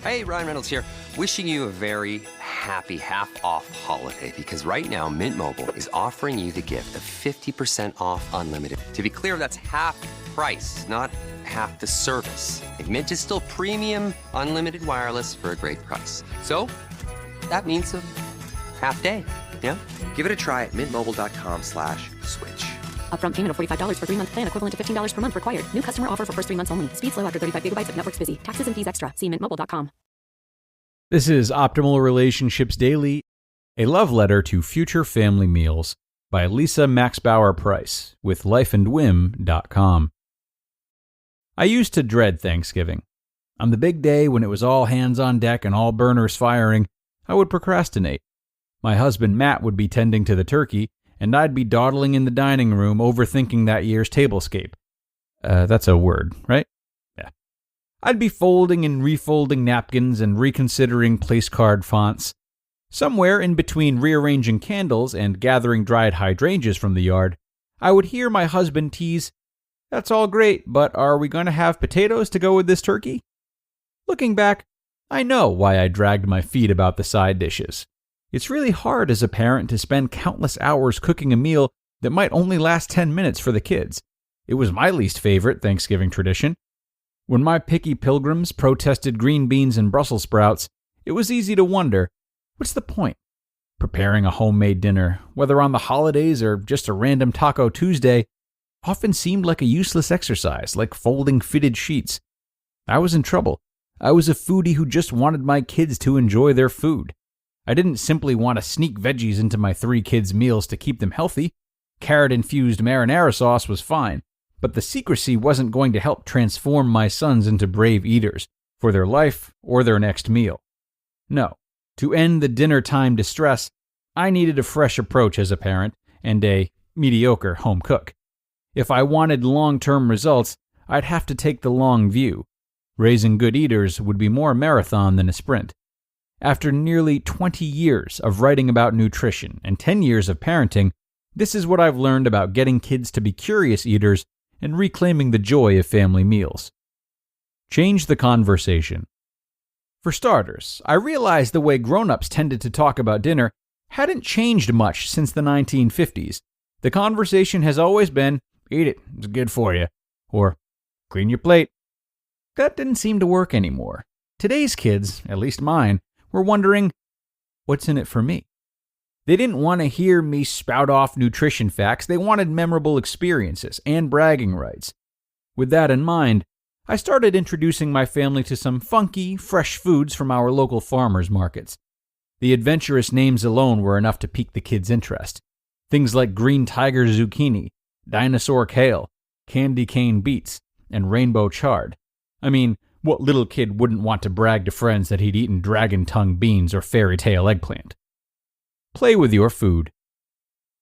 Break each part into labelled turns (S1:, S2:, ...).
S1: Hey, Ryan Reynolds here. Wishing you a very happy half-off holiday because right now Mint Mobile is offering you the gift of 50% off unlimited. To be clear, that's half price, not half the service. And Mint is still premium unlimited wireless for a great price. So that means a half day, yeah? Give it a try at mintmobile.com/switch.
S2: Upfront payment of $45 for 3-month plan, equivalent to $15 per month required. New customer offer for first 3 months only. Speed slow after 35 gigabytes if network's busy. Taxes and fees extra. See mintmobile.com.
S3: This is Optimal Relationships Daily, a love letter to future family meals by Lisa Maxbauer Price with lifeandwhim.com. I used to dread Thanksgiving. On the big day when it was all hands on deck and all burners firing, I would procrastinate. My husband Matt would be tending to the turkey, and I'd be dawdling in the dining room overthinking that year's tablescape. That's a word, right? Yeah. I'd be folding and refolding napkins and reconsidering place card fonts. Somewhere in between rearranging candles and gathering dried hydrangeas from the yard, I would hear my husband tease, "That's all great, but are we going to have potatoes to go with this turkey?" Looking back, I know why I dragged my feet about the side dishes. It's really hard as a parent to spend countless hours cooking a meal that might only last 10 minutes for the kids. It was my least favorite Thanksgiving tradition. When my picky pilgrims protested green beans and Brussels sprouts, it was easy to wonder, what's the point? Preparing a homemade dinner, whether on the holidays or just a random Taco Tuesday, often seemed like a useless exercise, like folding fitted sheets. I was in trouble. I was a foodie who just wanted my kids to enjoy their food. I didn't simply want to sneak veggies into my 3 kids' meals to keep them healthy. Carrot-infused marinara sauce was fine, but the secrecy wasn't going to help transform my sons into brave eaters for their life or their next meal. No, to end the dinner time distress, I needed a fresh approach as a parent and a mediocre home cook. If I wanted long-term results, I'd have to take the long view. Raising good eaters would be more a marathon than a sprint. After nearly 20 years of writing about nutrition and 10 years of parenting, this is what I've learned about getting kids to be curious eaters and reclaiming the joy of family meals. Change the conversation. For starters, I realized the way grown-ups tended to talk about dinner hadn't changed much since the 1950s. The conversation has always been, "Eat it, it's good for you," or "Clean your plate." That didn't seem to work anymore. Today's kids, at least mine, were wondering, what's in it for me? They didn't want to hear me spout off nutrition facts. They wanted memorable experiences and bragging rights. With that in mind, I started introducing my family to some funky, fresh foods from our local farmers markets. The adventurous names alone were enough to pique the kids' interest. Things like green tiger zucchini, dinosaur kale, candy cane beets, and rainbow chard. I mean, what little kid wouldn't want to brag to friends that he'd eaten dragon tongue beans or fairy tale eggplant? Play with your food.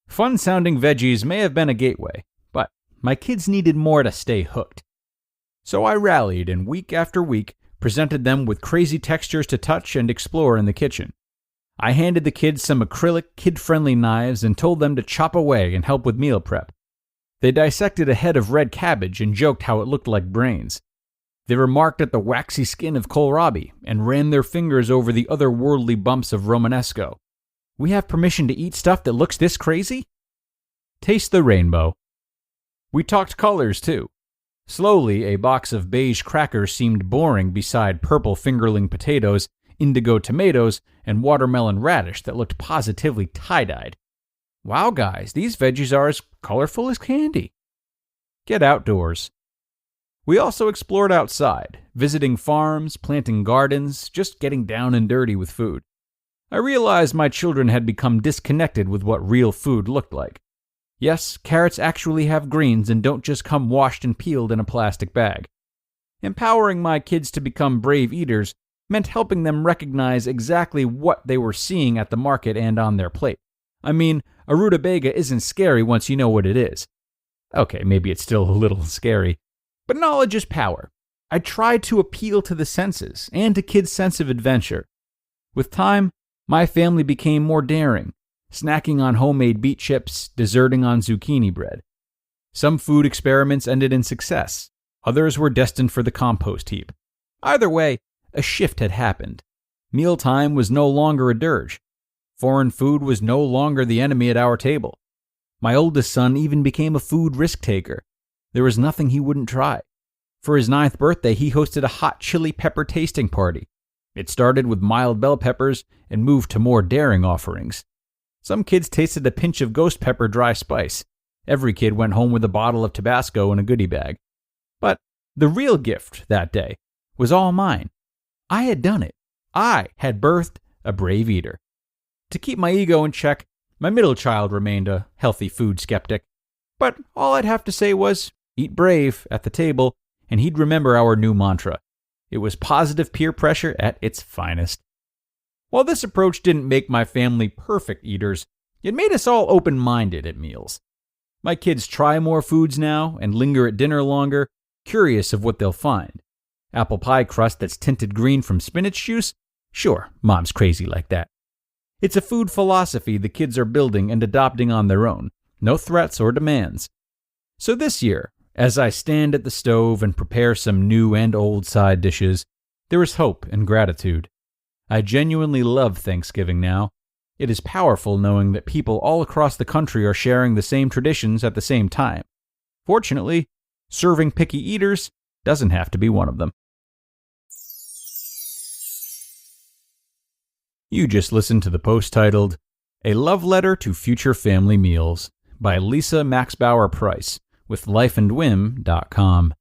S3: Fun-sounding veggies may have been a gateway, but my kids needed more to stay hooked. So I rallied and week after week presented them with crazy textures to touch and explore in the kitchen. I handed the kids some acrylic, kid-friendly knives and told them to chop away and help with meal prep. They dissected a head of red cabbage and joked how it looked like brains. They remarked at the waxy skin of kohlrabi and ran their fingers over the otherworldly bumps of romanesco. We have permission to eat stuff that looks this crazy? Taste the rainbow. We talked colors, too. Slowly, a box of beige crackers seemed boring beside purple fingerling potatoes, indigo tomatoes, and watermelon radish that looked positively tie-dyed. Wow, guys, these veggies are as colorful as candy. Get outdoors. We also explored outside, visiting farms, planting gardens, just getting down and dirty with food. I realized my children had become disconnected with what real food looked like. Yes, carrots actually have greens and don't just come washed and peeled in a plastic bag. Empowering my kids to become brave eaters meant helping them recognize exactly what they were seeing at the market and on their plate. I mean, a rutabaga isn't scary once you know what it is. Okay, maybe it's still a little scary. But knowledge is power. I tried to appeal to the senses and to kids' sense of adventure. With time, my family became more daring, snacking on homemade beet chips, deserting on zucchini bread. Some food experiments ended in success. Others were destined for the compost heap. Either way, a shift had happened. Mealtime was no longer a dirge. Foreign food was no longer the enemy at our table. My oldest son even became a food risk-taker. There was nothing he wouldn't try. For his 9th birthday, he hosted a hot chili pepper tasting party. It started with mild bell peppers and moved to more daring offerings. Some kids tasted a pinch of ghost pepper dry spice. Every kid went home with a bottle of Tabasco in a goodie bag. But the real gift that day was all mine. I had done it. I had birthed a brave eater. To keep my ego in check, my middle child remained a healthy food skeptic. But all I'd have to say was, eat brave at the table, and he'd remember our new mantra. It was positive peer pressure at its finest. While this approach didn't make my family perfect eaters, it made us all open-minded at meals. My kids try more foods now and linger at dinner longer, curious of what they'll find. Apple pie crust that's tinted green from spinach juice? Sure, Mom's crazy like that. It's a food philosophy the kids are building and adopting on their own. No threats or demands. So this year, as I stand at the stove and prepare some new and old side dishes, there is hope and gratitude. I genuinely love Thanksgiving now. It is powerful knowing that people all across the country are sharing the same traditions at the same time. Fortunately, serving picky eaters doesn't have to be one of them. You just listened to the post titled, A Love Letter to Future Family Meals by Lisa Maxbauer Price with lifeandwhim.com.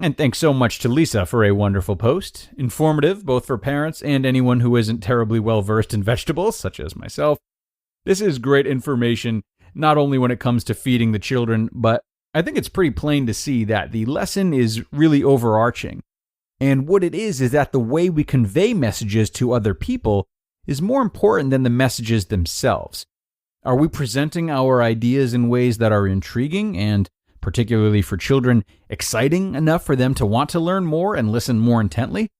S3: And thanks so much to Lisa for a wonderful post, informative both for parents and anyone who isn't terribly well versed in vegetables, such as myself. This is great information, not only when it comes to feeding the children, but I think it's pretty plain to see that the lesson is really overarching. And what it is that the way we convey messages to other people is more important than the messages themselves. Are we presenting our ideas in ways that are intriguing and, particularly for children, exciting enough for them to want to learn more and listen more intently?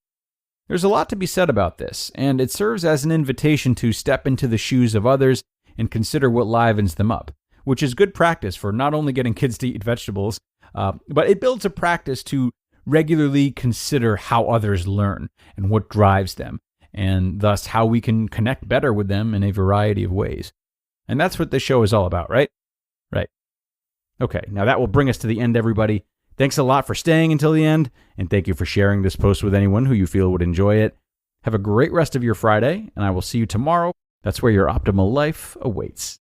S3: There's a lot to be said about this, and it serves as an invitation to step into the shoes of others and consider what livens them up, which is good practice for not only getting kids to eat vegetables, but it builds a practice to regularly consider how others learn and what drives them, and thus how we can connect better with them in a variety of ways. And that's what this show is all about, right? Right. Okay, now that will bring us to the end, everybody. Thanks a lot for staying until the end, and thank you for sharing this post with anyone who you feel would enjoy it. Have a great rest of your Friday, and I will see you tomorrow. That's where your optimal life awaits.